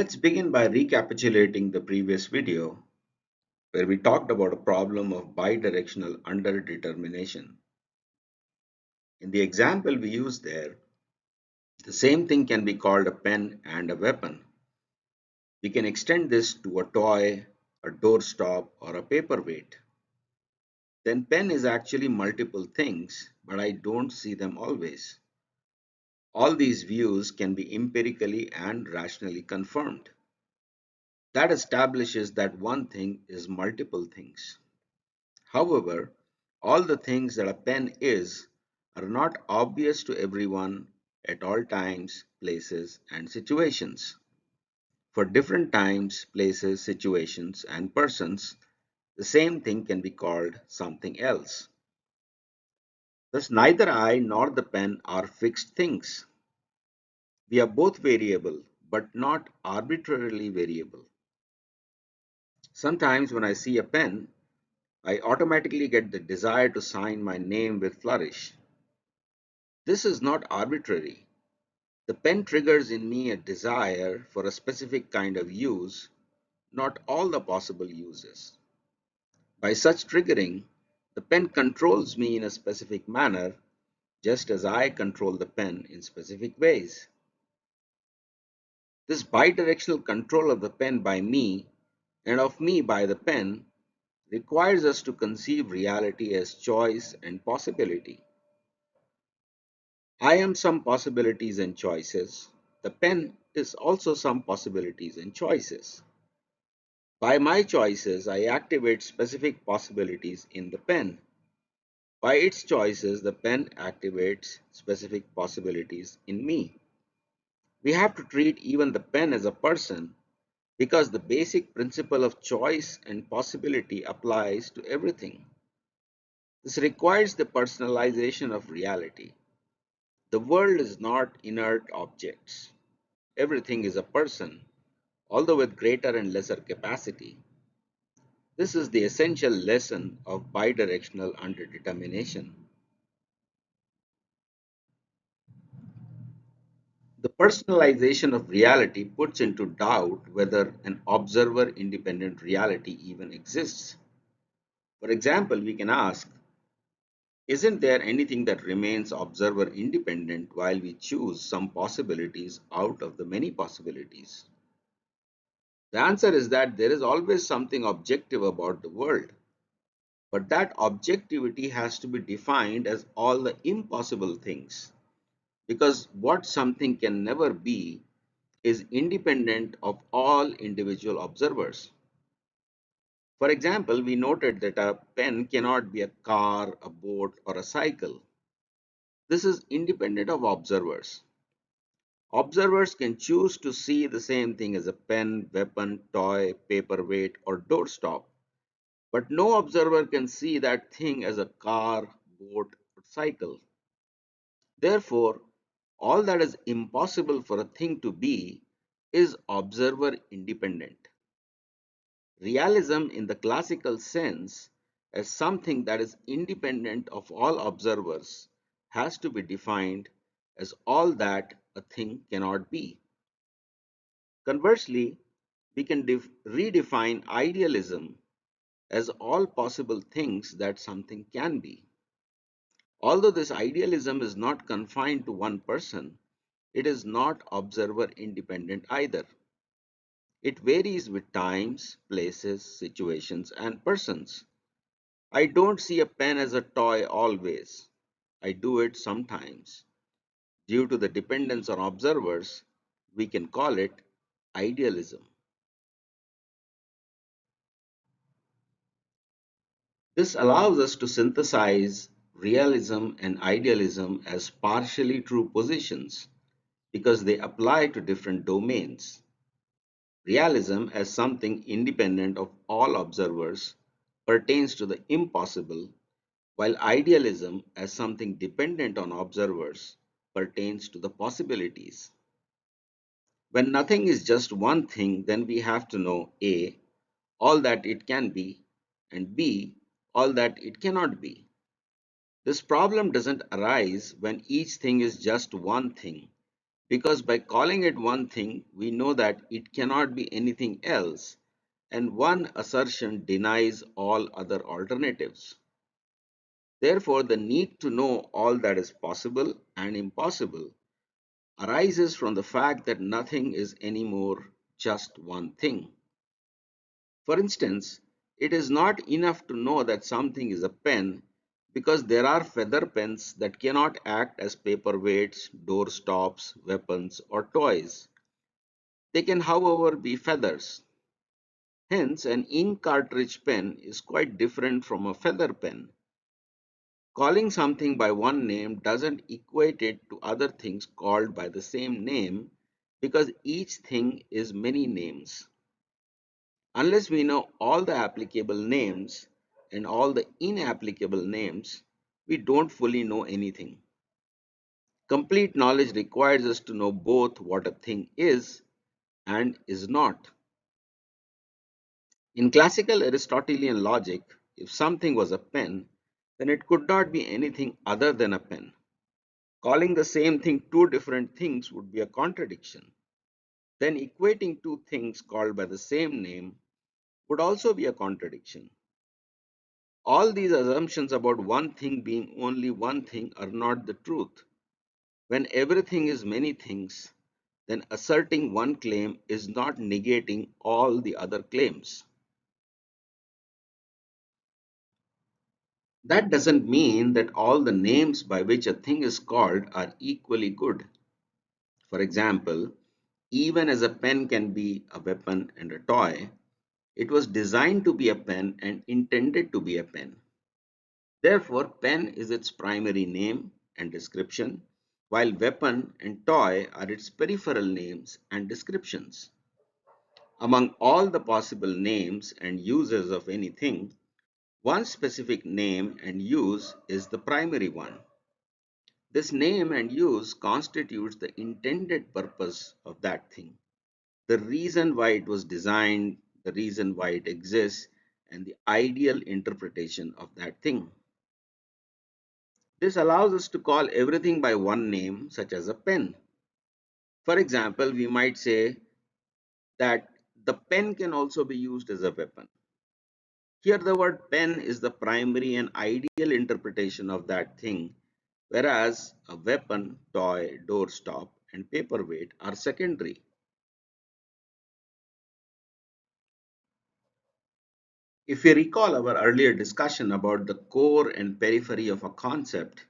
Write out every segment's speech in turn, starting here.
Let's begin by recapitulating the previous video where we talked about a problem of bidirectional underdetermination. In the example we used there, the same thing can be called a pen and a weapon. We can extend this to a toy, a doorstop, or a paperweight. Then pen is actually multiple things, but I don't see them always. All these views can be empirically and rationally confirmed. That establishes that one thing is multiple things. However, all the things that a pen is are not obvious to everyone at all times, places, and situations. For different times, places, situations, and persons, the same thing can be called something else. Thus, neither I nor the pen are fixed things. We are both variable, but not arbitrarily variable. Sometimes when I see a pen, I automatically get the desire to sign my name with flourish. This is not arbitrary. The pen triggers in me a desire for a specific kind of use, not all the possible uses. By such triggering, the pen controls me in a specific manner, just as I control the pen in specific ways. This bidirectional control of the pen by me and of me by the pen requires us to conceive reality as choice and possibility. I am some possibilities and choices. The pen is also some possibilities and choices. By my choices, I activate specific possibilities in the pen. By its choices, the pen activates specific possibilities in me. We have to treat even the pen as a person because the basic principle of choice and possibility applies to everything. This requires the personalization of reality. The world is not inert objects. Everything is a person, although with greater and lesser capacity. This is the essential lesson of bidirectional underdetermination. The personalization of reality puts into doubt whether an observer independent reality even exists. For example, we can ask, isn't there anything that remains observer independent while we choose some possibilities out of the many possibilities? The answer is that there is always something objective about the world, but that objectivity has to be defined as all the impossible things, because what something can never be is independent of all individual observers. For example, we noted that a pen cannot be a car, a boat, or a cycle. This is independent of observers. Observers can choose to see the same thing as a pen, weapon, toy, paperweight, or doorstop, but no observer can see that thing as a car, boat, or cycle. Therefore, all that is impossible for a thing to be is observer independent. Realism, in the classical sense, as something that is independent of all observers, has to be defined as all that a thing cannot be. Conversely, we can redefine idealism as all possible things that something can be. Although this idealism is not confined to one person, it is not observer independent either. It varies with times, places, situations, and persons. I don't see a pen as a toy always. I do it sometimes. Due to the dependence on observers, we can call it idealism. This allows us to synthesize realism and idealism as partially true positions because they apply to different domains. Realism, as something independent of all observers, pertains to the impossible, while idealism, as something dependent on observers, pertains to the possibilities. When nothing is just one thing, then we have to know A, all that it can be, and B, all that it cannot be. This problem doesn't arise when each thing is just one thing, because by calling it one thing, we know that it cannot be anything else, and one assertion denies all other alternatives. Therefore, the need to know all that is possible and impossible arises from the fact that nothing is anymore just one thing. For instance, it is not enough to know that something is a pen because there are feather pens that cannot act as paperweights, doorstops, weapons, or toys. They can, however, be feathers. Hence, an ink cartridge pen is quite different from a feather pen. Calling something by one name doesn't equate it to other things called by the same name because each thing is many names. Unless we know all the applicable names and all the inapplicable names, we don't fully know anything. Complete knowledge requires us to know both what a thing is and is not. In classical Aristotelian logic, if something was a pen, then it could not be anything other than a pen. Calling the same thing two different things would be a contradiction. Then equating two things called by the same name would also be a contradiction. All these assumptions about one thing being only one thing are not the truth. When everything is many things, then asserting one claim is not negating all the other claims. That doesn't mean that all the names by which a thing is called are equally good. For example, even as a pen can be a weapon and a toy, it was designed to be a pen and intended to be a pen. Therefore, pen is its primary name and description, while weapon and toy are its peripheral names and descriptions. Among all the possible names and uses of anything, one specific name and use is the primary one. This name and use constitutes the intended purpose of that thing, the reason why it was designed, the reason why it exists, and the ideal interpretation of that thing. This allows us to call everything by one name, such as a pen. For example, we might say that the pen can also be used as a weapon. Here, the word pen is the primary and ideal interpretation of that thing, whereas a weapon, toy, doorstop, and paperweight are secondary. If we recall our earlier discussion about the core and periphery of a concept,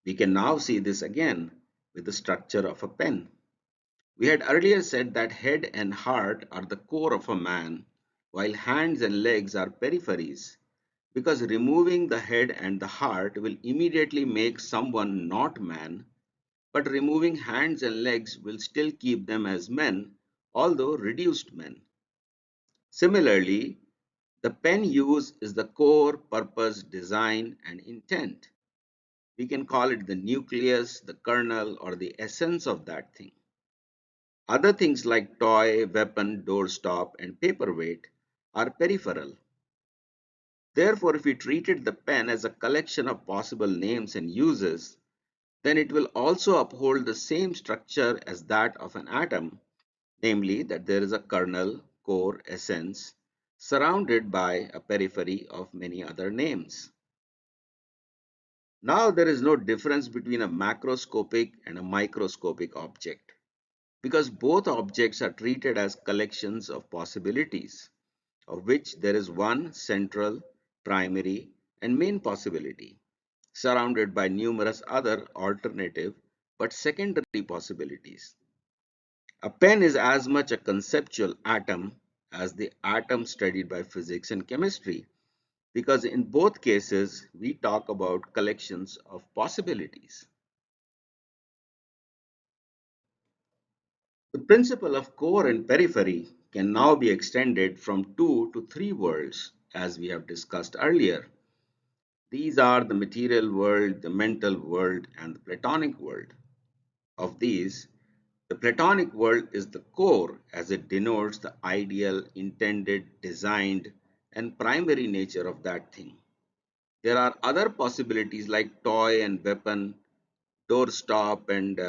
we can now see this again with the structure of a pen. We had earlier said that head and heart are the core of a man, while hands and legs are peripheries, because removing the head and the heart will immediately make someone not man, but removing hands and legs will still keep them as men, although reduced men. Similarly, the pen use is the core, purpose, design, and intent. We can call it the nucleus, the kernel, or the essence of that thing. Other things like toy, weapon, doorstop, and paperweight are peripheral. Therefore, if we treated the pen as a collection of possible names and uses, then it will also uphold the same structure as that of an atom, namely that there is a kernel, core, essence, surrounded by a periphery of many other names. Now there is no difference between a macroscopic and a microscopic object, because both objects are treated as collections of possibilities, of which there is one central, primary, and main possibility, surrounded by numerous other alternative but secondary possibilities. A pen is as much a conceptual atom as the atom studied by physics and chemistry, because in both cases we talk about collections of possibilities. The principle of core and periphery can now be extended from two to three worlds, as we have discussed earlier. These are the material world, the mental world, and the Platonic world. Of these, the Platonic world is the core as it denotes the ideal, intended, designed, and primary nature of that thing. There are other possibilities like toy and weapon, doorstop and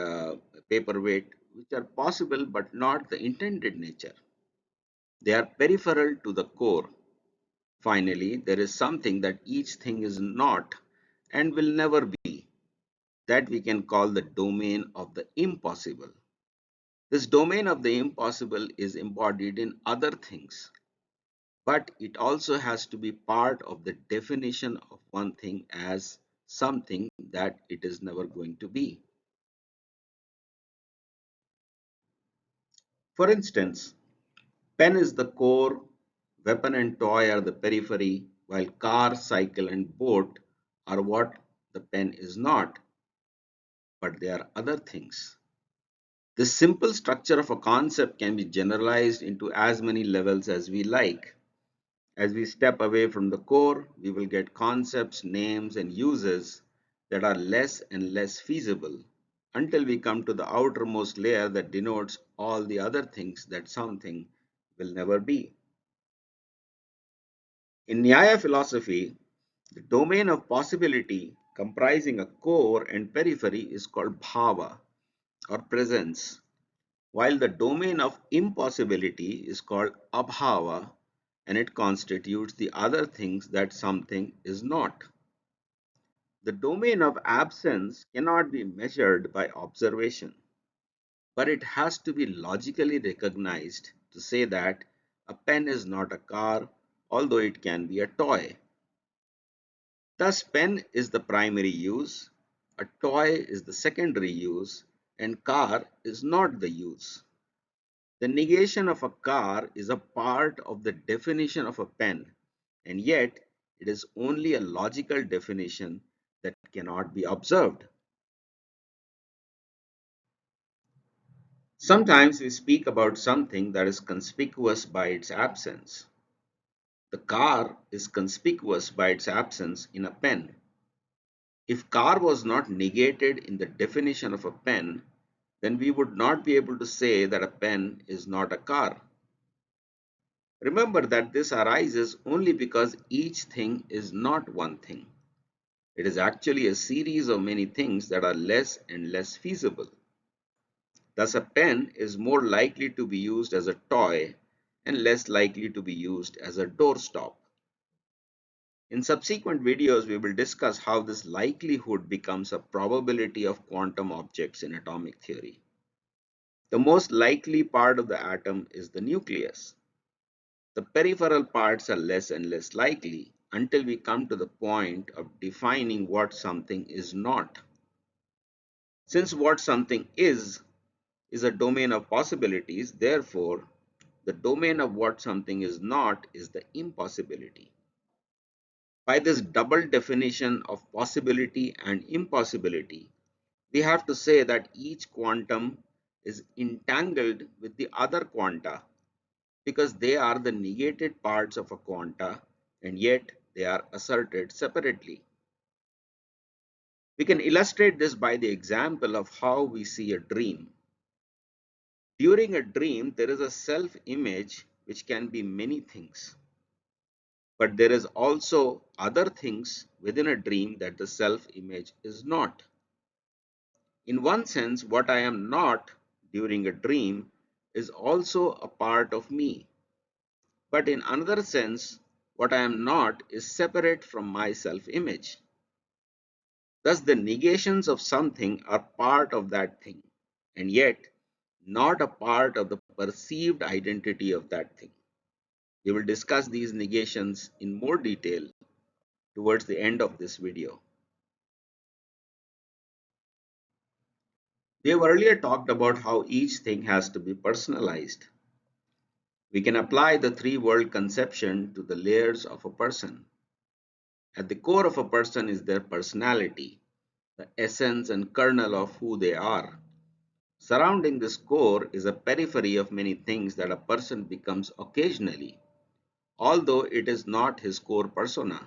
paperweight, which are possible but not the intended nature. They are peripheral to the core. Finally, there is something that each thing is not and will never be, that we can call the domain of the impossible. This domain of the impossible is embodied in other things, but it also has to be part of the definition of one thing as something that it is never going to be. For instance, pen is the core, weapon and toy are the periphery, while car, cycle, and boat are what the pen is not, but they are other things. This simple structure of a concept can be generalized into as many levels as we like. As we step away from the core, we will get concepts, names, and uses that are less and less feasible until we come to the outermost layer that denotes all the other things that something will never be. In Nyaya philosophy, the domain of possibility comprising a core and periphery is called bhava or presence, while the domain of impossibility is called abhava and it constitutes the other things that something is not. The domain of absence cannot be measured by observation, but it has to be logically recognized to say that a pen is not a car, although it can be a toy. Thus, pen is the primary use, a toy is the secondary use, and car is not the use. The negation of a car is a part of the definition of a pen, and yet it is only a logical definition that cannot be observed. Sometimes we speak about something that is conspicuous by its absence. The car is conspicuous by its absence in a pen. If car was not negated in the definition of a pen, then we would not be able to say that a pen is not a car. Remember that this arises only because each thing is not one thing. It is actually a series of many things that are less and less feasible. Thus, a pen is more likely to be used as a toy and less likely to be used as a doorstop. In subsequent videos, we will discuss how this likelihood becomes a probability of quantum objects in atomic theory. The most likely part of the atom is the nucleus. The peripheral parts are less and less likely until we come to the point of defining what something is not. Since what something is a domain of possibilities, therefore, the domain of what something is not is the impossibility. By this double definition of possibility and impossibility, we have to say that each quantum is entangled with the other quanta because they are the negated parts of a quanta and yet they are asserted separately. We can illustrate this by the example of how we see a dream. During a dream, there is a self-image which can be many things. But there is also other things within a dream that the self-image is not. In one sense, what I am not during a dream is also a part of me. But in another sense, what I am not is separate from my self-image. Thus, the negations of something are part of that thing, and yet not a part of the perceived identity of that thing. We will discuss these negations in more detail towards the end of this video. We have earlier talked about how each thing has to be personalized. We can apply the three-world conception to the layers of a person. At the core of a person is their personality, the essence and kernel of who they are. Surrounding this core is a periphery of many things that a person becomes occasionally, although it is not his core persona.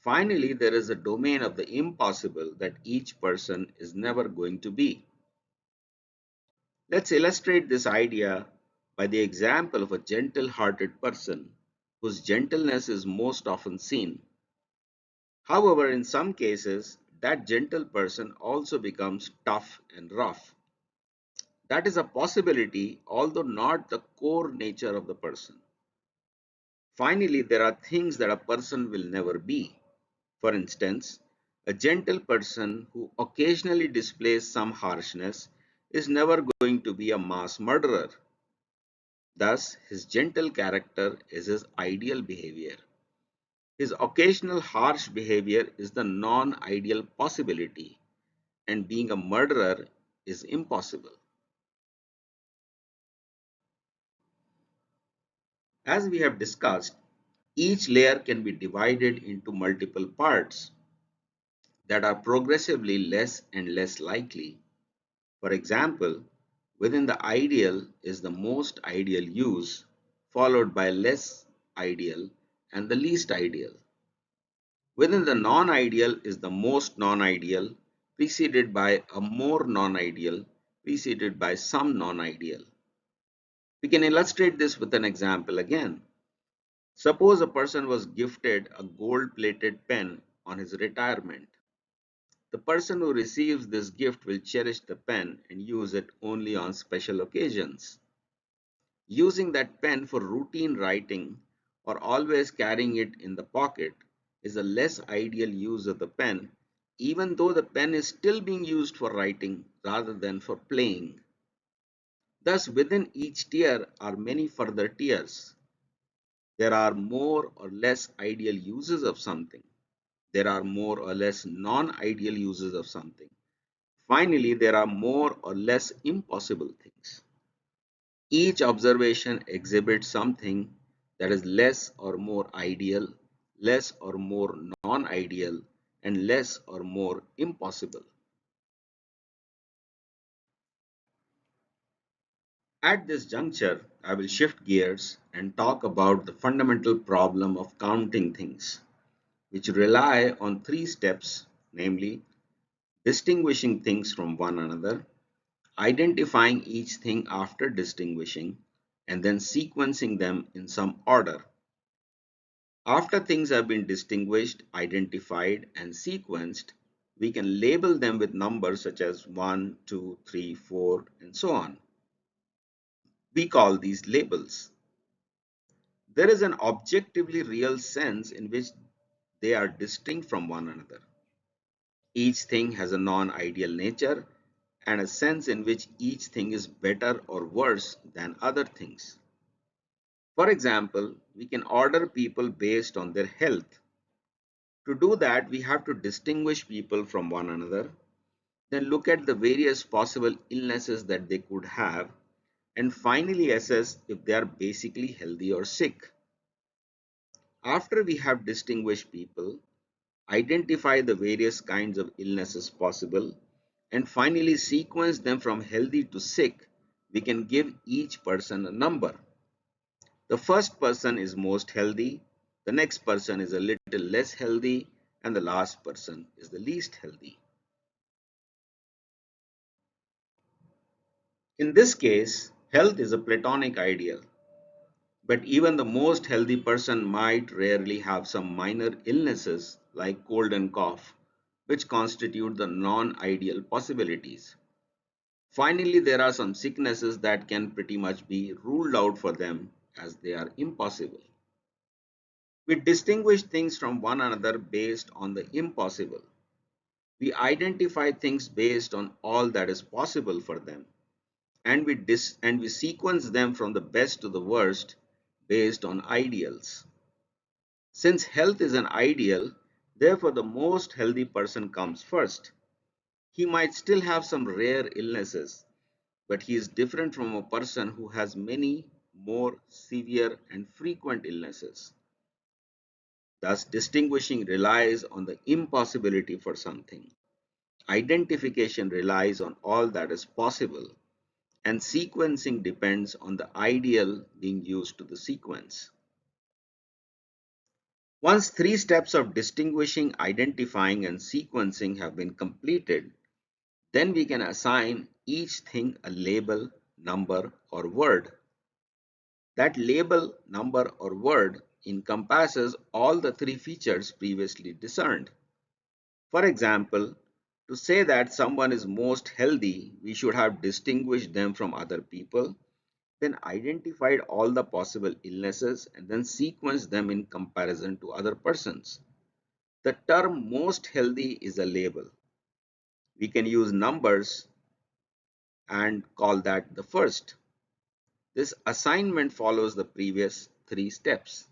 Finally, there is a domain of the impossible that each person is never going to be. Let's illustrate this idea by the example of a gentle-hearted person whose gentleness is most often seen. However, in some cases, that gentle person also becomes tough and rough. That is a possibility, although not the core nature of the person. Finally, there are things that a person will never be. For instance, a gentle person who occasionally displays some harshness is never going to be a mass murderer. Thus, his gentle character is his ideal behavior. His occasional harsh behavior is the non ideal possibility, and being a murderer is impossible. As we have discussed, each layer can be divided into multiple parts that are progressively less and less likely. For example, within the ideal is the most ideal use, followed by less ideal and the least ideal. Within the non-ideal is the most non-ideal, preceded by a more non-ideal, preceded by some non-ideal. We can illustrate this with an example again. Suppose a person was gifted a gold-plated pen on his retirement. The person who receives this gift will cherish the pen and use it only on special occasions. Using that pen for routine writing or always carrying it in the pocket is a less ideal use of the pen, even though the pen is still being used for writing rather than for playing. Thus, within each tier are many further tiers. There are more or less ideal uses of something. There are more or less non-ideal uses of something. Finally, there are more or less impossible things. Each observation exhibits something that is less or more ideal, less or more non-ideal, and less or more impossible. At this juncture, I will shift gears and talk about the fundamental problem of counting things, which rely on three steps, namely distinguishing things from one another, identifying each thing after distinguishing, and then sequencing them in some order. After things have been distinguished, identified, and sequenced, we can label them with numbers such as 1, 2, 3, 4, and so on. We call these labels. There is an objectively real sense in which they are distinct from one another. Each thing has a non-ideal nature and a sense in which each thing is better or worse than other things. For example, we can order people based on their health. To do that, we have to distinguish people from one another, then look at the various possible illnesses that they could have, and finally assess if they are basically healthy or sick. After we have distinguished people, identify the various kinds of illnesses possible, and finally sequence them from healthy to sick, we can give each person a number. The first person is most healthy, the next person is a little less healthy, and the last person is the least healthy. In this case, health is a Platonic ideal, but even the most healthy person might rarely have some minor illnesses like cold and cough, which constitute the non-ideal possibilities. Finally, there are some sicknesses that can pretty much be ruled out for them as they are impossible. We distinguish things from one another based on the impossible. We identify things based on all that is possible for them, and we sequence them from the best to the worst based on ideals. Since health is an ideal, therefore the most healthy person comes first. He might still have some rare illnesses, but he is different from a person who has many more severe and frequent illnesses. Thus, distinguishing relies on the impossibility for something. Identification relies on all that is possible, and sequencing depends on the ideal being used to the sequence. Once three steps of distinguishing, identifying, and sequencing have been completed, then we can assign each thing a label, number, or word. That label, number, or word encompasses all the three features previously discerned. For example, To say that someone is most healthy, we should have distinguished them from other people, then identified all the possible illnesses and then sequenced them in comparison to other persons. The term most healthy is a label. We can use numbers and call that the first. This assignment follows the previous three steps.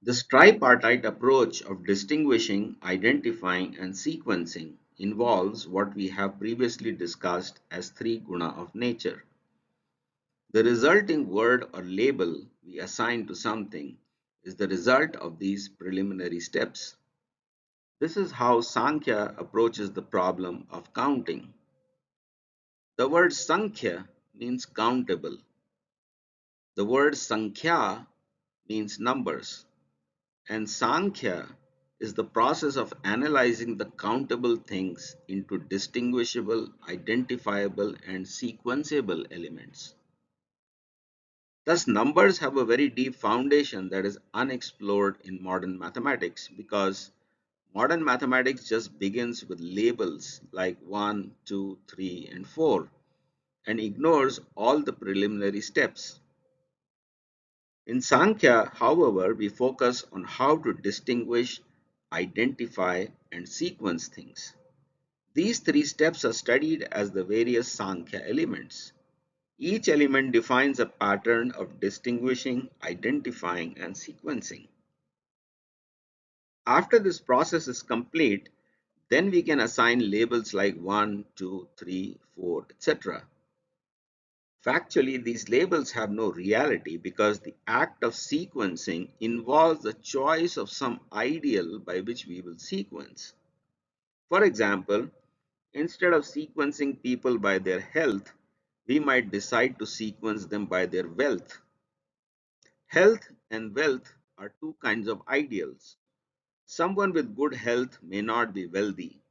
This tripartite approach of distinguishing, identifying, and sequencing involves what we have previously discussed as three guna of nature. The resulting word or label we assign to something is the result of these preliminary steps. This is how Sankhya approaches the problem of counting. The word Sankhya means countable. The word Sankhya means numbers. And Sankhya is the process of analyzing the countable things into distinguishable, identifiable, and sequenceable elements. Thus, numbers have a very deep foundation that is unexplored in modern mathematics because modern mathematics just begins with labels like 1, 2, 3, and 4 and ignores all the preliminary steps. In Sankhya, however, we focus on how to distinguish, identify, and sequence things. These three steps are studied as the various Sankhya elements. Each element defines a pattern of distinguishing, identifying, and sequencing. After this process is complete, then we can assign labels like 1, 2, 3, 4, etc. Factually, these labels have no reality because the act of sequencing involves the choice of some ideal by which we will sequence. For example, instead of sequencing people by their health, we might decide to sequence them by their wealth. Health and wealth are two kinds of ideals. Someone with good health may not be wealthy.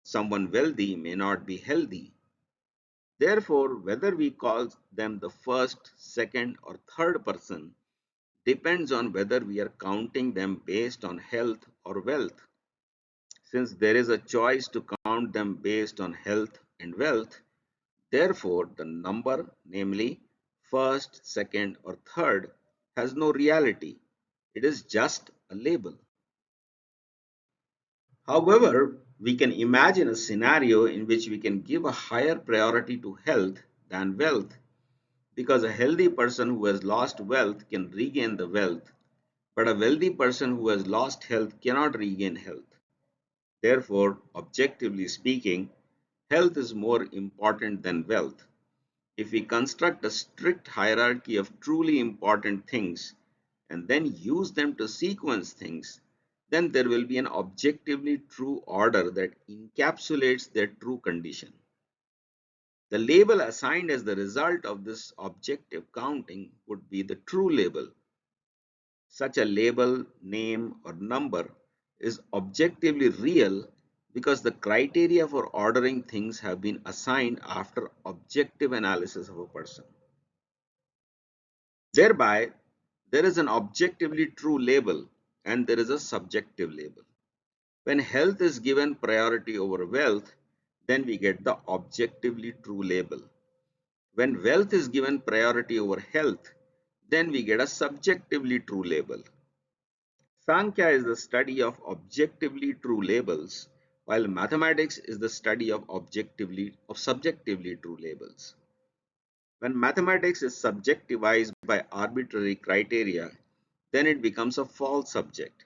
Someone wealthy may not be healthy. Therefore, whether we call them the first, second, or third person depends on whether we are counting them based on health or wealth. Since there is a choice to count them based on health and wealth, therefore the number, namely first, second, or third, has no reality. It is just a label. However, we can imagine a scenario in which we can give a higher priority to health than wealth because a healthy person who has lost wealth can regain the wealth, but a wealthy person who has lost health cannot regain health. Therefore, objectively speaking, health is more important than wealth. If we construct a strict hierarchy of truly important things and then use them to sequence things, then there will be an objectively true order that encapsulates their true condition. The label assigned as the result of this objective counting would be the true label. Such a label, name, or number is objectively real because the criteria for ordering things have been assigned after objective analysis of a person. Thereby, there is an objectively true label and there is a subjective label. When health is given priority over wealth, then we get the objectively true label. When wealth is given priority over health, then we get a subjectively true label. Sankhya is the study of objectively true labels, while mathematics is the study of subjectively true labels. When mathematics is subjectivized by arbitrary criteria, then it becomes a false subject.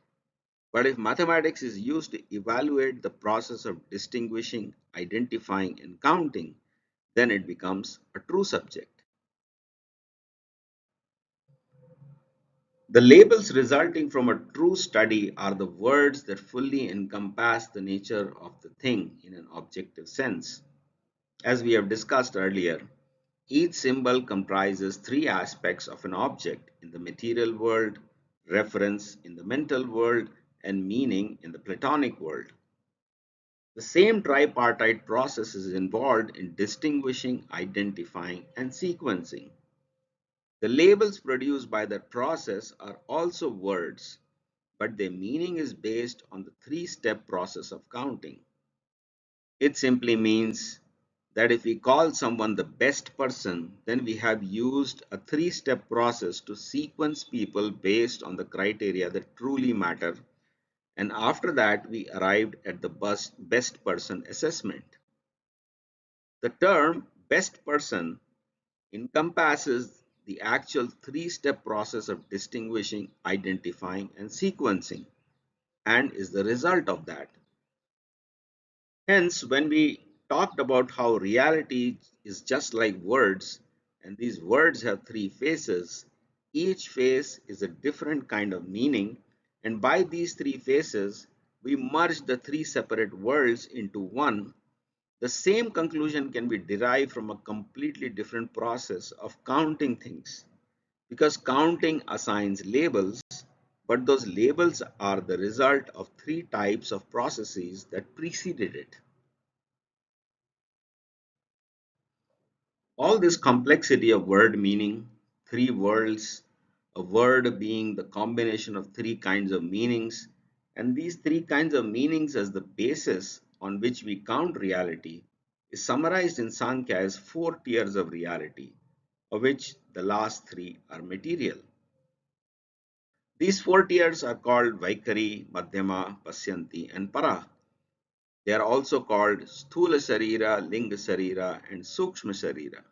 But if mathematics is used to evaluate the process of distinguishing, identifying, and counting, then it becomes a true subject. The labels resulting from a true study are the words that fully encompass the nature of the thing in an objective sense. As we have discussed earlier, each symbol comprises three aspects of an object in the material world, reference in the mental world, and meaning in the Platonic world. The same tripartite process is involved in distinguishing, identifying, and sequencing. The labels produced by that process are also words, but their meaning is based on the three-step process of counting. It simply means that if we call someone the best person, then we have used a three-step process to sequence people based on the criteria that truly matter, and after that we arrived at the best person assessment. The term best person encompasses the actual three-step process of distinguishing, identifying, and sequencing, and is the result of that. Hence, when we talked about how reality is just like words, and these words have three faces, each face is a different kind of meaning, and by these three faces, we merge the three separate worlds into one. The same conclusion can be derived from a completely different process of counting things, because counting assigns labels, but those labels are the result of three types of processes that preceded it. All this complexity of word meaning, three worlds, a word being the combination of three kinds of meanings, and these three kinds of meanings as the basis on which we count reality, is summarized in Sankhya as four tiers of reality, of which the last three are material. These four tiers are called Vaikari, Madhyama, Pasyanti, and Para. They are also called Sthula Sarira, Linga Sarira, and Sukshma Sarira.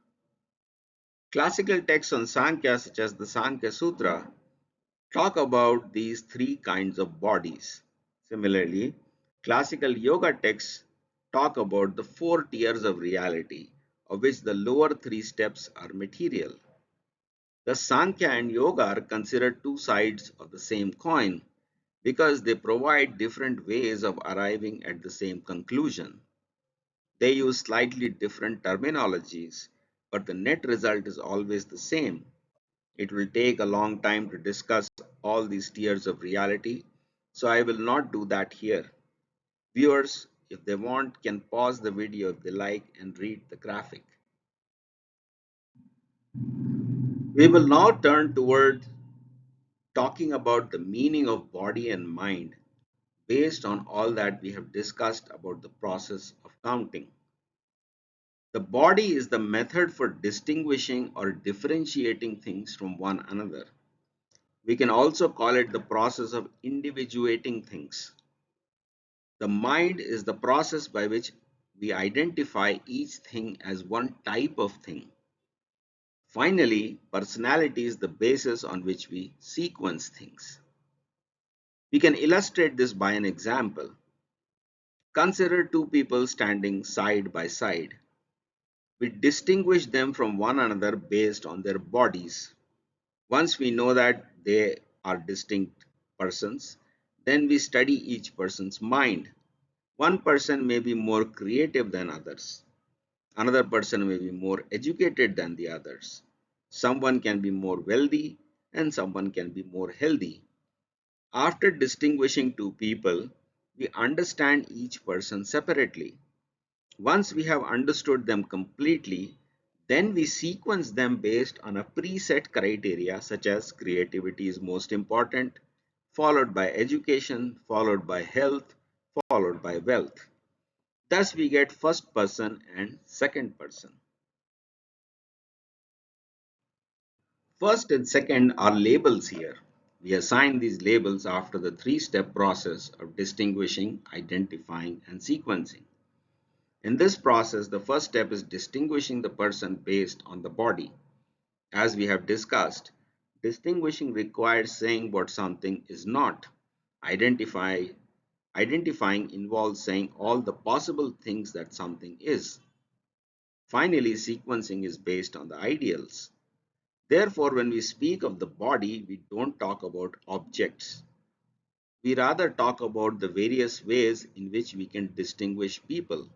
Classical texts on Sankhya, such as the Sankhya Sutra, talk about these three kinds of bodies. Similarly, classical yoga texts talk about the four tiers of reality, of which the lower three steps are material. The Sankhya and Yoga are considered two sides of the same coin because they provide different ways of arriving at the same conclusion. They use slightly different terminologies, but the net result is always the same. It will take a long time to discuss all these tiers of reality, so I will not do that here. Viewers, if they want, can pause the video if they like and read the graphic. We will now turn toward talking about the meaning of body and mind based on all that we have discussed about the process of counting. The body is the method for distinguishing or differentiating things from one another. We can also call it the process of individuating things. The mind is the process by which we identify each thing as one type of thing. Finally, personality is the basis on which we sequence things. We can illustrate this by an example. Consider two people standing side by side. We distinguish them from one another based on their bodies. Once we know that they are distinct persons, then we study each person's mind. One person may be more creative than others. Another person may be more educated than the others. Someone can be more wealthy and someone can be more healthy. After distinguishing two people, we understand each person separately. Once we have understood them completely, then we sequence them based on a preset criteria such as creativity is most important, followed by education, followed by health, followed by wealth. Thus we get first person and second person. First and second are labels here. We assign these labels after the three-step process of distinguishing, identifying, and sequencing. In this process, the first step is distinguishing the person based on the body. As we have discussed, distinguishing requires saying what something is not. Identify, Identifying involves saying all the possible things that something is. Finally, sequencing is based on the ideals. Therefore, when we speak of the body, we don't talk about objects. We rather talk about the various ways in which we can distinguish people.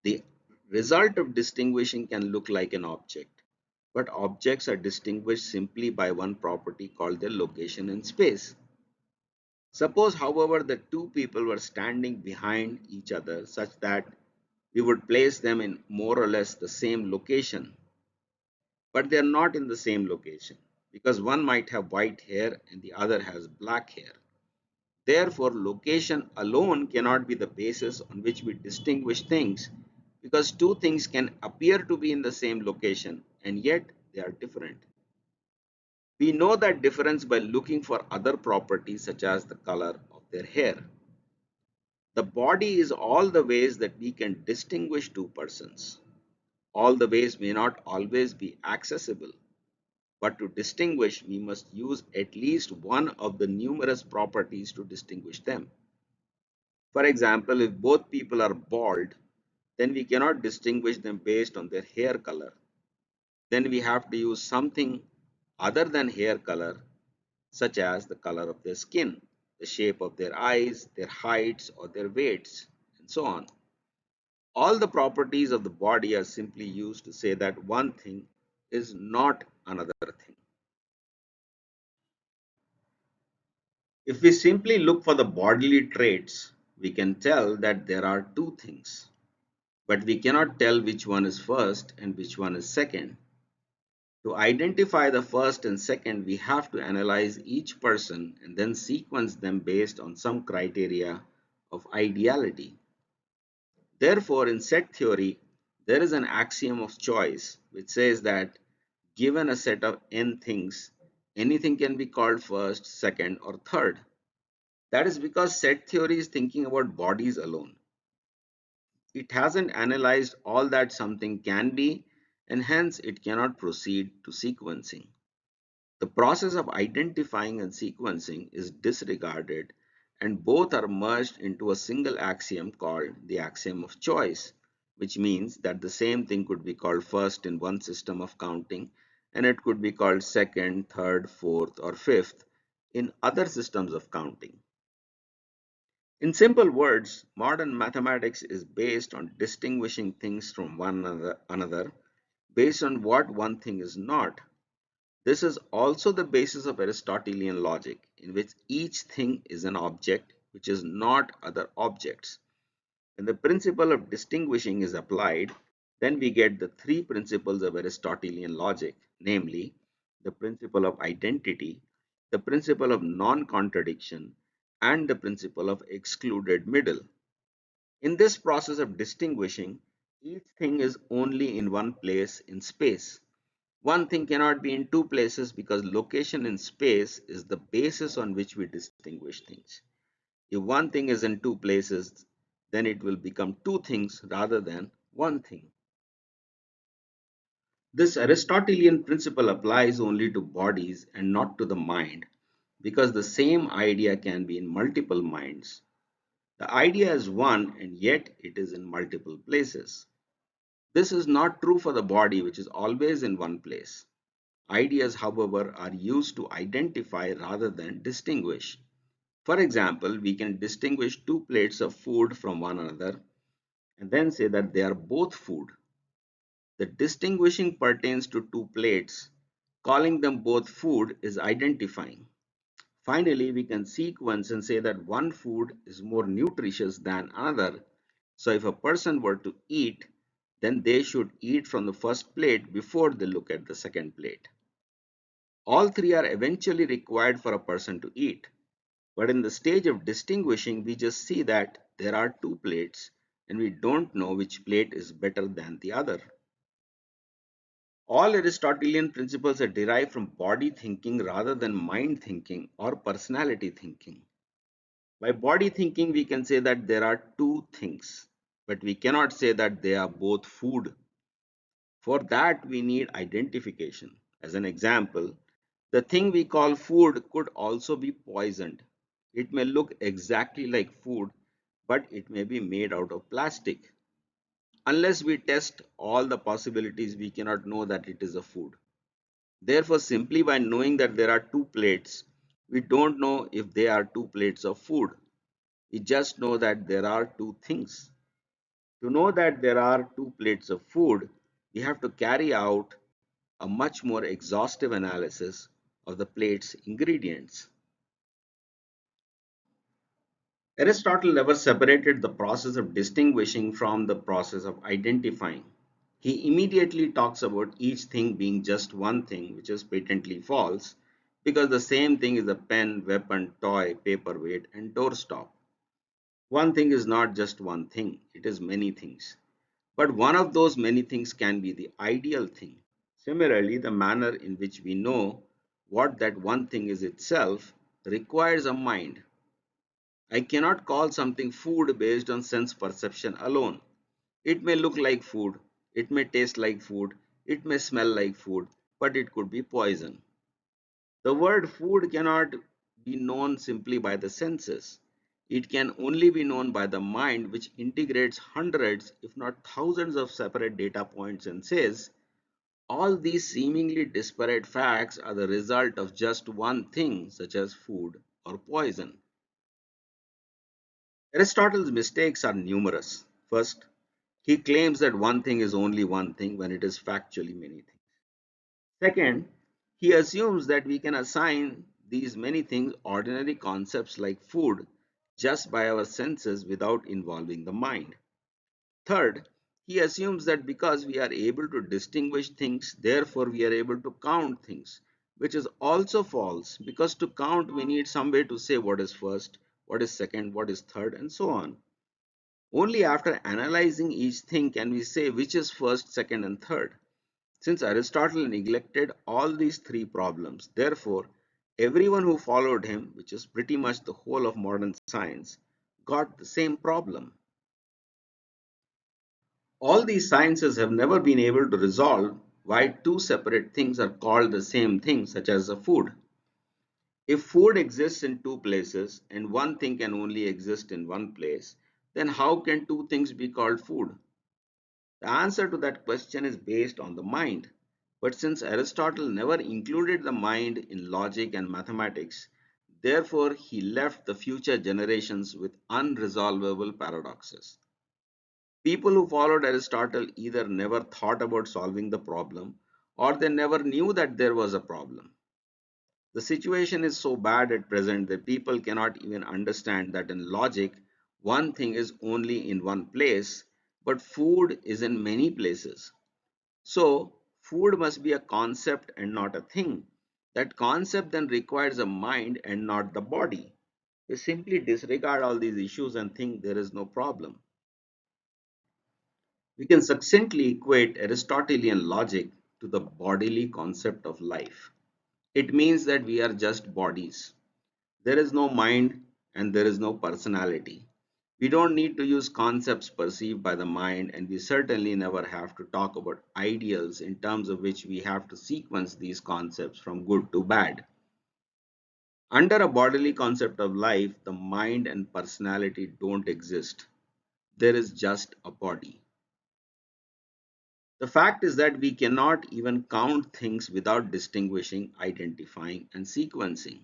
The result of distinguishing can look like an object, but objects are distinguished simply by one property called their location in space. Suppose, however, the two people were standing behind each other such that we would place them in more or less the same location, but they are not in the same location because one might have white hair and the other has black hair. Therefore, location alone cannot be the basis on which we distinguish things because two things can appear to be in the same location and yet they are different. We know that difference by looking for other properties such as the color of their hair. The body is all the ways that we can distinguish two persons. All the ways may not always be accessible, but to distinguish, we must use at least one of the numerous properties to distinguish them. For example, if both people are bald, then we cannot distinguish them based on their hair color. Then we have to use something other than hair color, such as the color of their skin, the shape of their eyes, their heights, or their weights, and so on. All the properties of the body are simply used to say that one thing is not another thing. If we simply look for the bodily traits, we can tell that there are two things, but we cannot tell which one is first and which one is second. To identify the first and second, we have to analyze each person and then sequence them based on some criteria of ideality. Therefore, in set theory, there is an axiom of choice which says that given a set of n things, anything can be called first, second, or third. That is because set theory is thinking about bodies alone. It hasn't analyzed all that something can be, and hence it cannot proceed to sequencing. The process of identifying and sequencing is disregarded, and both are merged into a single axiom called the axiom of choice, which means that the same thing could be called first in one system of counting, and it could be called second, third, fourth, or fifth in other systems of counting. In simple words, modern mathematics is based on distinguishing things from one another based on what one thing is not. This is also the basis of Aristotelian logic, in which each thing is an object which is not other objects. When the principle of distinguishing is applied, then we get the three principles of Aristotelian logic, namely the principle of identity, the principle of non-contradiction, and the principle of excluded middle. In this process of distinguishing, each thing is only in one place in space. One thing cannot be in two places because location in space is the basis on which we distinguish things. If one thing is in two places, then it will become two things rather than one thing. This Aristotelian principle applies only to bodies and not to the mind because the same idea can be in multiple minds. The idea is one and yet it is in multiple places. This is not true for the body, which is always in one place. Ideas, however, are used to identify rather than distinguish. For example, we can distinguish two plates of food from one another and then say that they are both food. The distinguishing pertains to two plates. Calling them both food is identifying. Finally, we can sequence and say that one food is more nutritious than another. So if a person were to eat, then they should eat from the first plate before they look at the second plate. All three are eventually required for a person to eat. But in the stage of distinguishing, we just see that there are two plates and we don't know which plate is better than the other. All Aristotelian principles are derived from body thinking rather than mind thinking or personality thinking. By body thinking, we can say that there are two things, but we cannot say that they are both food. For that, we need identification. As an example, the thing we call food could also be poisoned. It may look exactly like food, but it may be made out of plastic. Unless we test all the possibilities, we cannot know that it is a food. Therefore, simply by knowing that there are two plates, we don't know if they are two plates of food. We just know that there are two things. To know that there are two plates of food, we have to carry out a much more exhaustive analysis of the plate's ingredients. Aristotle never separated the process of distinguishing from the process of identifying. He immediately talks about each thing being just one thing, which is patently false, because the same thing is a pen, weapon, toy, paperweight, and doorstop. One thing is not just one thing, it is many things. But one of those many things can be the ideal thing. Similarly, the manner in which we know what that one thing is itself requires a mind. I cannot call something food based on sense perception alone. It may look like food, it may taste like food, it may smell like food, but it could be poison. The word food cannot be known simply by the senses. It can only be known by the mind, which integrates hundreds, if not thousands, of separate data points and says, all these seemingly disparate facts are the result of just one thing, such as food or poison. Aristotle's mistakes are numerous. First, he claims that one thing is only one thing when it is factually many things. Second, he assumes that we can assign these many things ordinary concepts like food just by our senses without involving the mind. Third, he assumes that because we are able to distinguish things, therefore we are able to count things, which is also false because to count we need some way to say what is first, what is second, what is third, and so on. Only after analyzing each thing can we say which is first, second, and third. Since Aristotle neglected all these three problems, therefore, everyone who followed him, which is pretty much the whole of modern science, got the same problem. All these sciences have never been able to resolve why two separate things are called the same thing, such as a food. If food exists in two places and one thing can only exist in one place, then how can two things be called food? The answer to that question is based on the mind. But since Aristotle never included the mind in logic and mathematics, therefore he left the future generations with unresolvable paradoxes. People who followed Aristotle either never thought about solving the problem or they never knew that there was a problem. The situation is so bad at present that people cannot even understand that in logic, one thing is only in one place, but food is in many places. So, food must be a concept and not a thing. That concept then requires a mind and not the body. We simply disregard all these issues and think there is no problem. We can succinctly equate Aristotelian logic to the bodily concept of life. It means that we are just bodies. There is no mind and there is no personality. We don't need to use concepts perceived by the mind, and we certainly never have to talk about ideals in terms of which we have to sequence these concepts from good to bad. Under a bodily concept of life, the mind and personality don't exist. There is just a body. The fact is that we cannot even count things without distinguishing, identifying, and sequencing.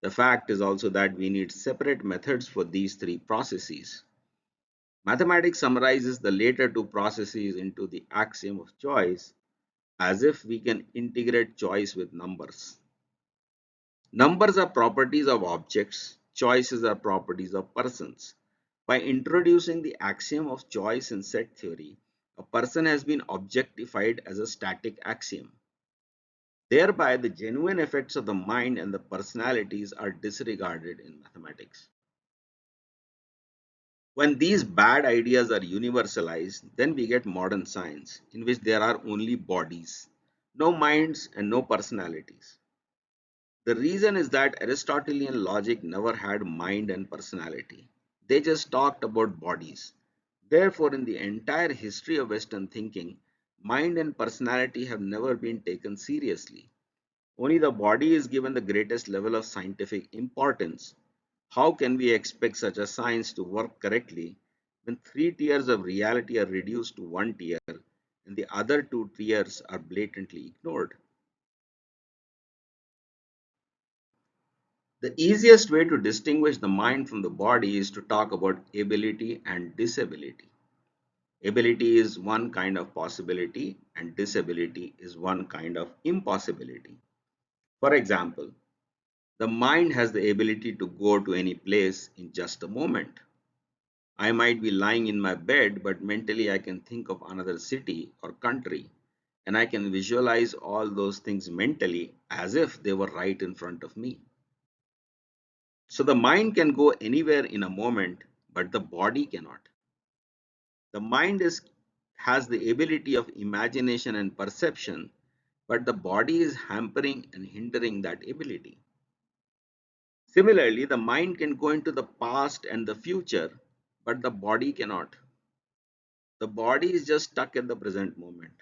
The fact is also that we need separate methods for these three processes. Mathematics summarizes the later two processes into the axiom of choice, as if we can integrate choice with numbers. Numbers are properties of objects, choices are properties of persons. By introducing the axiom of choice in set theory, a person has been objectified as a static axiom. Thereby, the genuine effects of the mind and the personalities are disregarded in mathematics. When these bad ideas are universalized, then we get modern science, in which there are only bodies, no minds, and no personalities. The reason is that Aristotelian logic never had mind and personality. They just talked about bodies. Therefore, in the entire history of Western thinking, mind and personality have never been taken seriously. Only the body is given the greatest level of scientific importance. How can we expect such a science to work correctly when three tiers of reality are reduced to one tier and the other two tiers are blatantly ignored? The easiest way to distinguish the mind from the body is to talk about ability and disability. Ability is one kind of possibility and disability is one kind of impossibility. For example, the mind has the ability to go to any place in just a moment. I might be lying in my bed, but mentally I can think of another city or country. and I can visualize all those things mentally as if they were right in front of me. So the mind can go anywhere in a moment, but the body cannot. The mind has the ability of imagination and perception, but the body is hampering and hindering that ability. Similarly, the mind can go into the past and the future, but the body cannot. The body is just stuck at the present moment.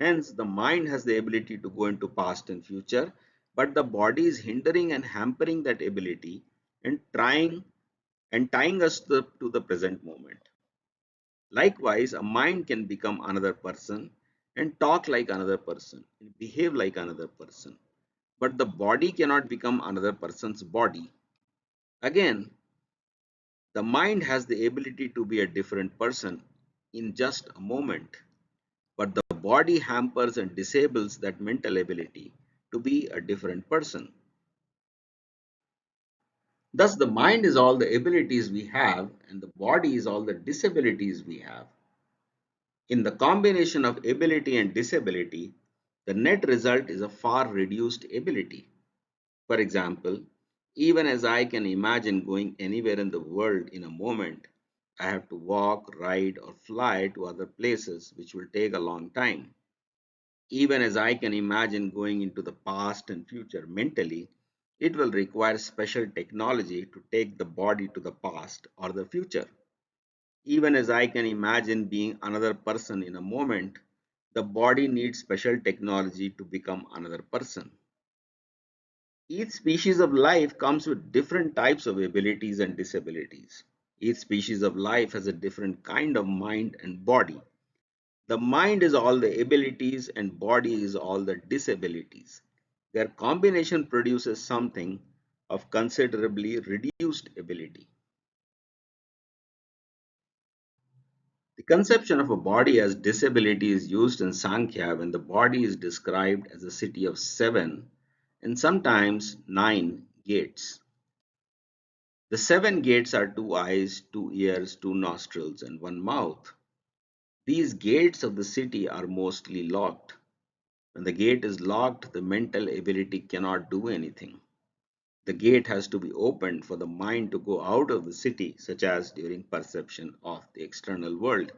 Hence, the mind has the ability to go into past and future, but the body is hindering and hampering that ability and tying us to the present moment. Likewise, a mind can become another person and talk like another person and behave like another person, but the body cannot become another person's body. Again, the mind has the ability to be a different person in just a moment, but the body hampers and disables that mental ability to be a different person. Thus, the mind is all the abilities we have, and the body is all the disabilities we have. In the combination of ability and disability, the net result is a far reduced ability. For example, even as I can imagine going anywhere in the world in a moment, I have to walk, ride, or fly to other places, which will take a long time. Even as I can imagine going into the past and future mentally, it will require special technology to take the body to the past or the future. Even as I can imagine being another person in a moment, the body needs special technology to become another person. Each species of life comes with different types of abilities and disabilities. Each species of life has a different kind of mind and body. The mind is all the abilities and body is all the disabilities. Their combination produces something of considerably reduced ability. The conception of a body as disability is used in Sankhya when the body is described as a city of seven and sometimes nine gates. The seven gates are two eyes, two ears, two nostrils, and one mouth. These gates of the city are mostly locked. When the gate is locked, the mental ability cannot do anything. The gate has to be opened for the mind to go out of the city, such as during perception of the external world.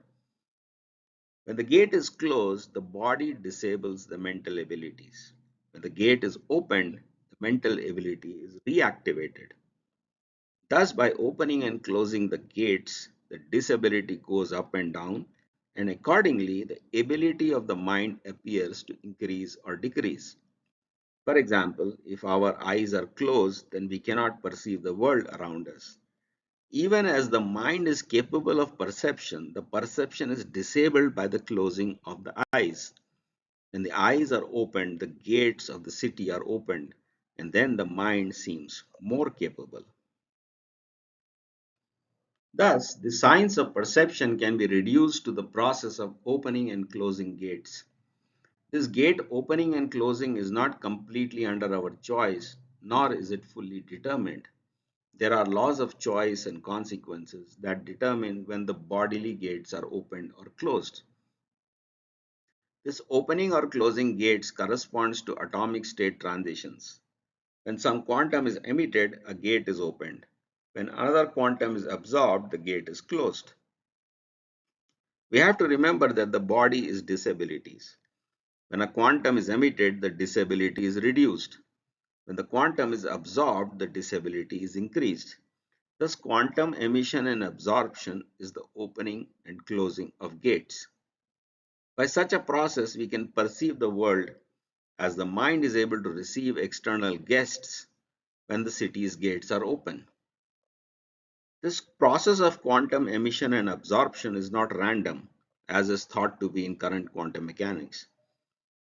When the gate is closed, the body disables the mental abilities. When the gate is opened, the mental ability is reactivated. Thus, by opening and closing the gates, the disability goes up and down, and accordingly, the ability of the mind appears to increase or decrease. For example, if our eyes are closed, then we cannot perceive the world around us. Even as the mind is capable of perception, the perception is disabled by the closing of the eyes. When the eyes are opened, the gates of the city are opened, and then the mind seems more capable. Thus, the science of perception can be reduced to the process of opening and closing gates. This gate opening and closing is not completely under our choice, nor is it fully determined. There are laws of choice and consequences that determine when the bodily gates are opened or closed. This opening or closing gates corresponds to atomic state transitions. When some quantum is emitted, a gate is opened. When another quantum is absorbed, the gate is closed. We have to remember that the body is disabilities. When a quantum is emitted, the disability is reduced. When the quantum is absorbed, the disability is increased. Thus, quantum emission and absorption is the opening and closing of gates. By such a process, we can perceive the world as the mind is able to receive external guests when the city's gates are open. This process of quantum emission and absorption is not random, as is thought to be in current quantum mechanics.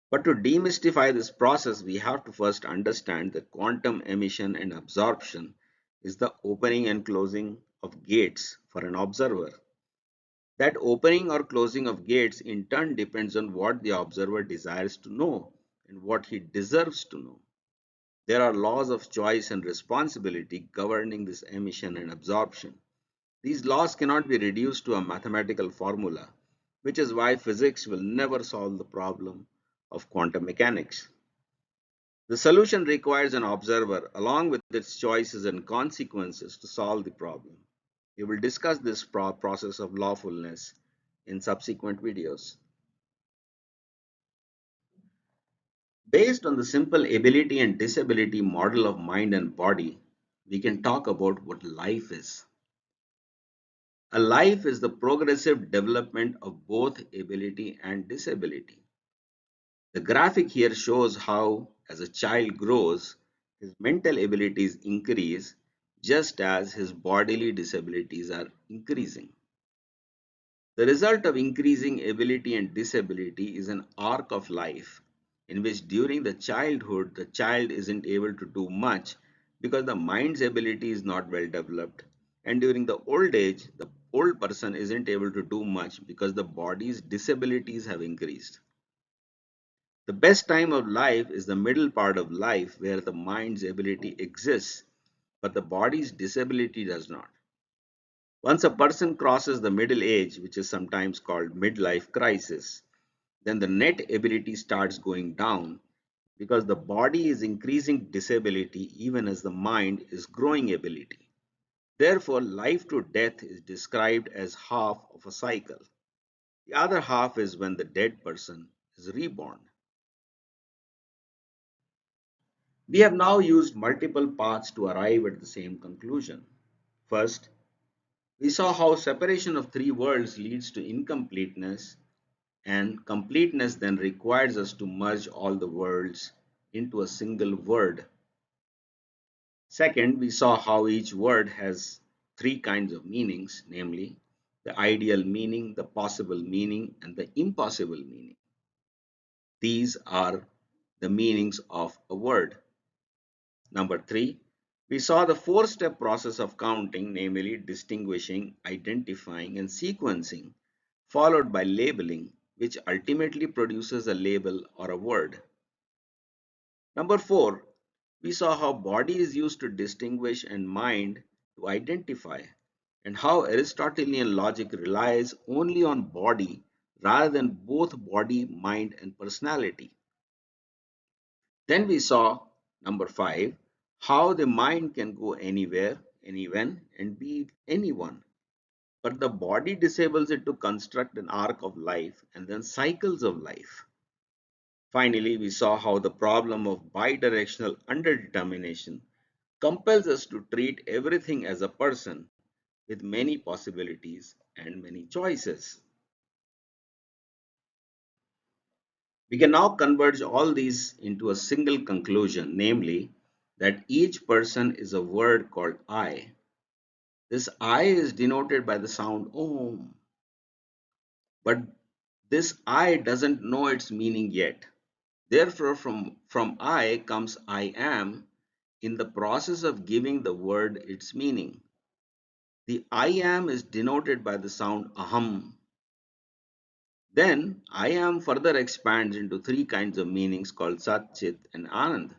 But to demystify this process, we have to first understand that quantum emission and absorption is the opening and closing of gates for an observer. That opening or closing of gates in turn depends on what the observer desires to know and what he deserves to know. There are laws of choice and responsibility governing this emission and absorption. These laws cannot be reduced to a mathematical formula, which is why physics will never solve the problem of quantum mechanics. The solution requires an observer along with its choices and consequences to solve the problem. We will discuss this process of lawfulness in subsequent videos. Based on the simple ability and disability model of mind and body, we can talk about what life is. A life is the progressive development of both ability and disability. The graphic here shows how, as a child grows, his mental abilities increase just as his bodily disabilities are increasing. The result of increasing ability and disability is an arc of life in which during the childhood the child isn't able to do much because the mind's ability is not well developed, and during the old age the old person isn't able to do much because the body's disabilities have increased. The best time of life is the middle part of life where the mind's ability exists but the body's disability does not. Once a person crosses the middle age, which is sometimes called midlife crisis, then the net ability starts going down because the body is increasing disability even as the mind is growing ability. Therefore, life to death is described as half of a cycle. The other half is when the dead person is reborn. We have now used multiple paths to arrive at the same conclusion. First, we saw how separation of three worlds leads to incompleteness, and completeness then requires us to merge all the worlds into a single word. Second, we saw how each word has three kinds of meanings, namely the ideal meaning, the possible meaning, and the impossible meaning. These are the meanings of a word. Number three, we saw the four-step process of counting, namely distinguishing, identifying, and sequencing, followed by labeling, which ultimately produces a label or a word. Number four, we saw how body is used to distinguish and mind to identify, and how Aristotelian logic relies only on body rather than both body, mind, and personality. Then we saw, number five, how the mind can go anywhere, anywhen, and be anyone. But the body disables it to construct an arc of life and then cycles of life. Finally, we saw how the problem of bidirectional underdetermination compels us to treat everything as a person with many possibilities and many choices. We can now converge all these into a single conclusion, namely that each person is a word called I. This I is denoted by the sound Om, but this I doesn't know its meaning yet. Therefore, from I comes I am in the process of giving the word its meaning. The I am is denoted by the sound Aham. Then I am further expands into three kinds of meanings called Sat, Chit, and Anand.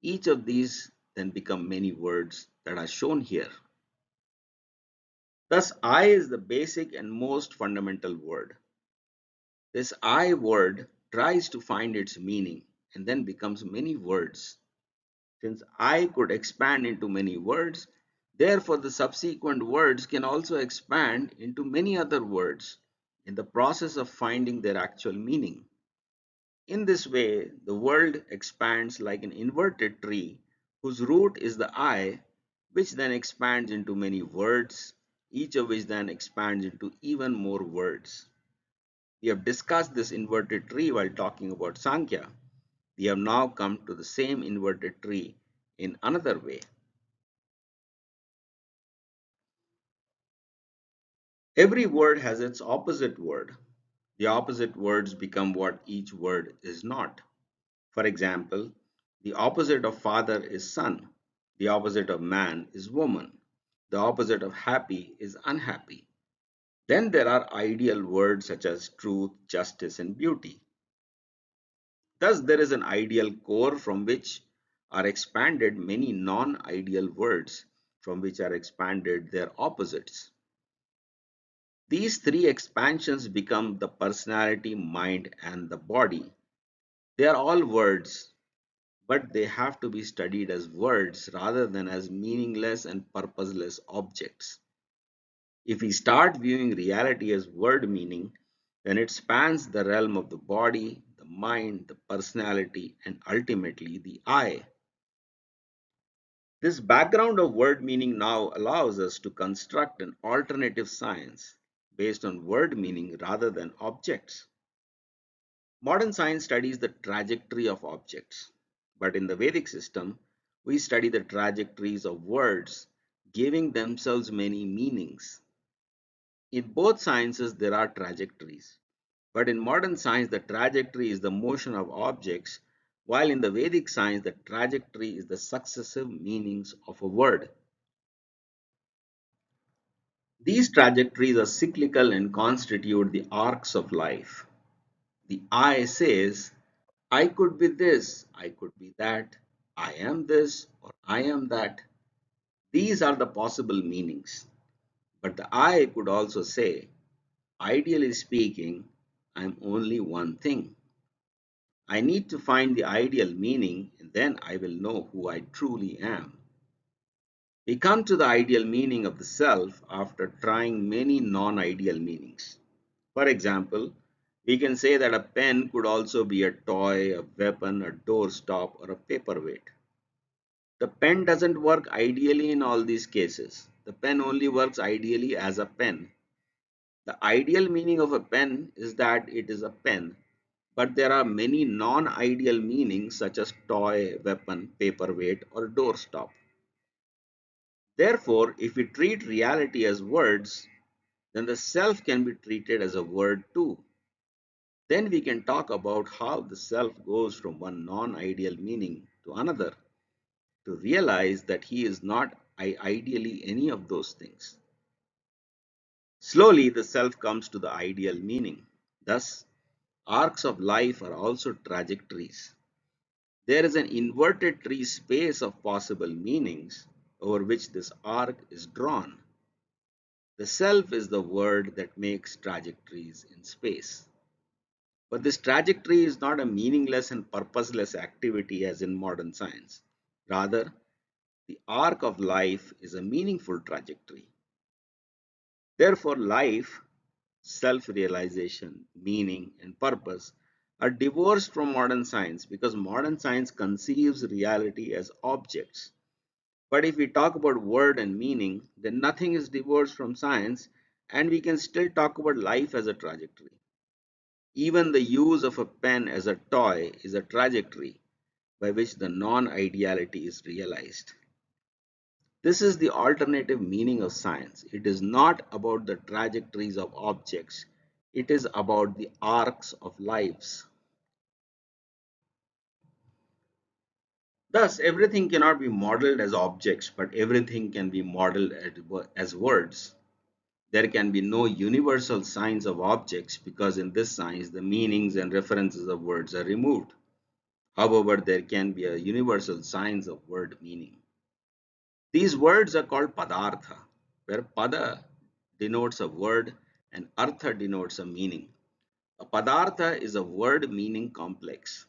Each of these then become many words that are shown here. Thus, I is the basic and most fundamental word. This I word tries to find its meaning and then becomes many words. Since I could expand into many words, therefore the subsequent words can also expand into many other words in the process of finding their actual meaning. In this way, the world expands like an inverted tree whose root is the I, which then expands into many words, each of which then expands into even more words. We have discussed this inverted tree while talking about Sankhya. We have now come to the same inverted tree in another way. Every word has its opposite word. The opposite words become what each word is not. For example, the opposite of father is son. The opposite of man is woman. The opposite of happy is unhappy. Then there are ideal words such as truth, justice, and beauty. Thus, there is an ideal core from which are expanded many non-ideal words, from which are expanded their opposites. These three expansions become the personality, mind, and the body. They are all words, but they have to be studied as words rather than as meaningless and purposeless objects. If we start viewing reality as word meaning, then it spans the realm of the body, the mind, the personality, and ultimately the I. This background of word meaning now allows us to construct an alternative science based on word meaning rather than objects. Modern science studies the trajectory of objects, but in the Vedic system, we study the trajectories of words, giving themselves many meanings. In both sciences, there are trajectories, but in modern science, the trajectory is the motion of objects, while in the Vedic science, the trajectory is the successive meanings of a word. These trajectories are cyclical and constitute the arcs of life. The I says, I could be this, I could be that, I am this, or I am that. These are the possible meanings. But the I could also say, ideally speaking, I am only one thing. I need to find the ideal meaning, and then I will know who I truly am. We come to the ideal meaning of the self after trying many non ideal meanings. For example, we can say that a pen could also be a toy, a weapon, a doorstop, or a paperweight. The pen doesn't work ideally in all these cases. The pen only works ideally as a pen. The ideal meaning of a pen is that it is a pen, but there are many non-ideal meanings such as toy, weapon, paperweight, or doorstop. Therefore, if we treat reality as words, then the self can be treated as a word too. Then we can talk about how the self goes from one non-ideal meaning to another to realize that he is not ideally any of those things. Slowly, the self comes to the ideal meaning. Thus, arcs of life are also trajectories. There is an inverted tree space of possible meanings over which this arc is drawn. The self is the word that makes trajectories in space. But this trajectory is not a meaningless and purposeless activity as in modern science. Rather, the arc of life is a meaningful trajectory. Therefore, life, self realization, meaning, and purpose are divorced from modern science because modern science conceives reality as objects. But if we talk about word and meaning, then nothing is divorced from science, and we can still talk about life as a trajectory. Even the use of a pen as a toy is a trajectory by which the non ideality is realized. This is the alternative meaning of science. It is not about the trajectories of objects, it is about the arcs of lives. Thus, everything cannot be modeled as objects, but everything can be modeled as words. There can be no universal signs of objects because in this science the meanings and references of words are removed. However, there can be a universal signs of word meaning. These words are called Padārtha, where Pada denotes a word and Artha denotes a meaning. A Padārtha is a word meaning complex.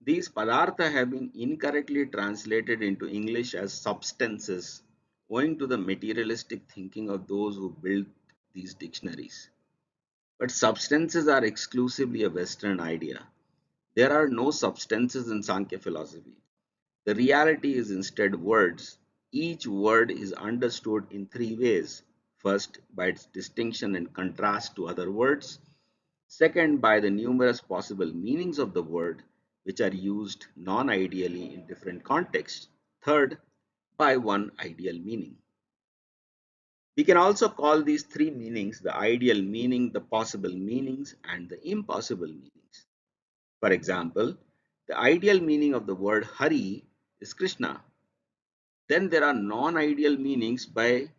These Padārtha have been incorrectly translated into English as substances owing to the materialistic thinking of those who built these dictionaries. But substances are exclusively a Western idea. There are no substances in Sankhya philosophy. The reality is instead words. Each word is understood in three ways. First, by its distinction and contrast to other words. Second, by the numerous possible meanings of the word, which are used non ideally in different contexts. Third, by one ideal meaning. We can also call these three meanings the ideal meaning, the possible meanings, and the impossible meanings. For example, the ideal meaning of the word Hari is Krishna. Then there are non-ideal meanings by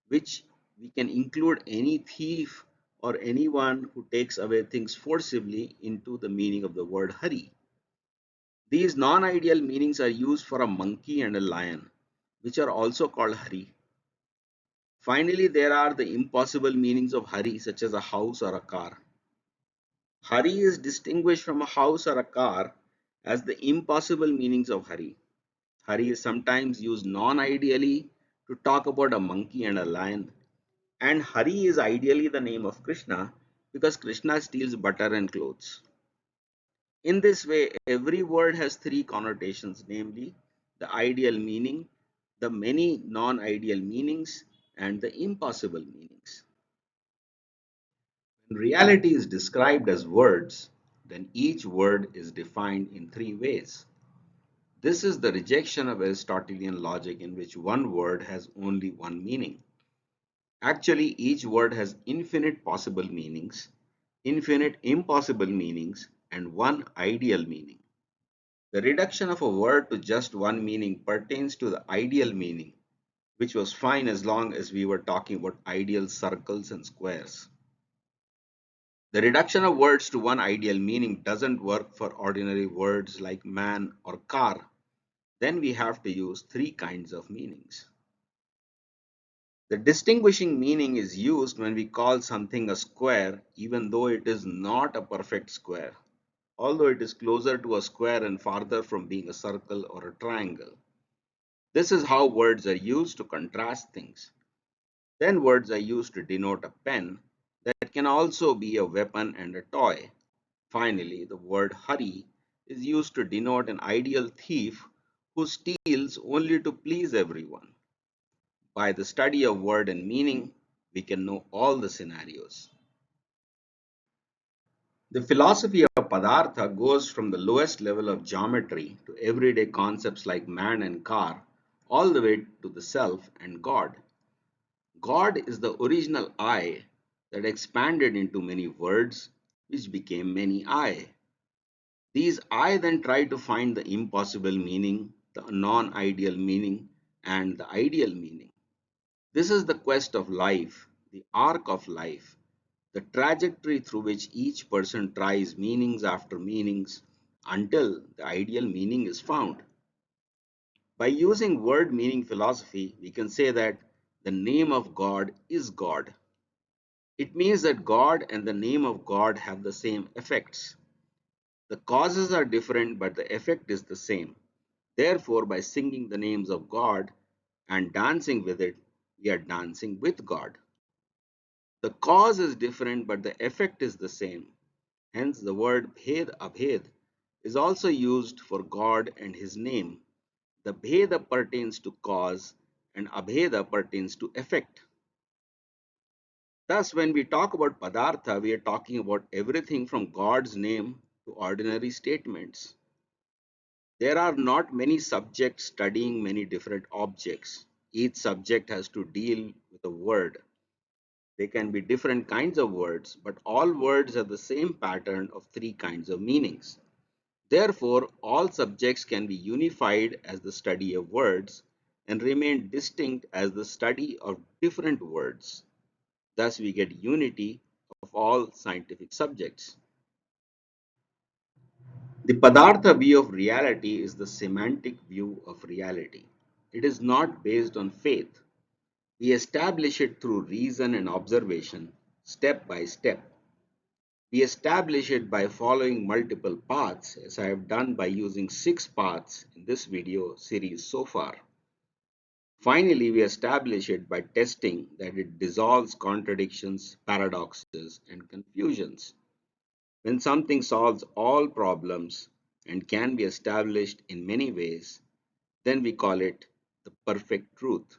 which we can include any thief or anyone who takes away things forcibly into the meaning of the word Hari. These non-ideal meanings are used for a monkey and a lion, which are also called Hari. Finally, there are the impossible meanings of Hari, such as a house or a car. Hurry is distinguished from a house or a car as the impossible meanings of hurry. Hurry is sometimes used non-ideally to talk about a monkey and a lion. And Hari is ideally the name of Krishna because Krishna steals butter and clothes. In this way, every word has three connotations, namely the ideal meaning, the many non-ideal meanings, and the impossible meanings. When reality is described as words, then each word is defined in three ways. This is the rejection of Aristotelian logic in which one word has only one meaning. Actually, each word has infinite possible meanings, infinite impossible meanings, and one ideal meaning. The reduction of a word to just one meaning pertains to the ideal meaning, which was fine as long as we were talking about ideal circles and squares. The reduction of words to one ideal meaning doesn't work for ordinary words like man or car. Then we have to use three kinds of meanings. The distinguishing meaning is used when we call something a square even though it is not a perfect square, although it is closer to a square and farther from being a circle or a triangle. This is how words are used to contrast things. Then words are used to denote a pen that can also be a weapon and a toy. Finally, the word hurry is used to denote an ideal thief who steals only to please everyone. By the study of word and meaning, we can know all the scenarios. The philosophy of Padārtha goes from the lowest level of geometry to everyday concepts like man and car, all the way to the self and God. God is the original I that expanded into many words, which became many I. These I then try to find the impossible meaning, the non ideal meaning, and the ideal meaning. This is the quest of life, the arc of life, the trajectory through which each person tries meanings after meanings until the ideal meaning is found. By using word meaning philosophy, we can say that the name of God is God. It means that God and the name of God have the same effects. The causes are different, but the effect is the same. Therefore, by singing the names of God and dancing with it, we are dancing with God. The cause is different, but the effect is the same. Hence, the word bhed abhed is also used for God and his name. The bheda pertains to cause and abheda pertains to effect. Thus, when we talk about Padārtha, we are talking about everything from God's name to ordinary statements. There are not many subjects studying many different objects. Each subject has to deal with a word. They can be different kinds of words, but all words have the same pattern of three kinds of meanings. Therefore, all subjects can be unified as the study of words and remain distinct as the study of different words. Thus, we get unity of all scientific subjects. The Padārtha view of reality is the semantic view of reality. It is not based on faith. We establish it through reason and observation, step by step. We establish it by following multiple paths, as I have done by using 6 paths in this video series so far. Finally, we establish it by testing that it dissolves contradictions, paradoxes, and confusions. When something solves all problems and can be established in many ways, then we call it the perfect truth.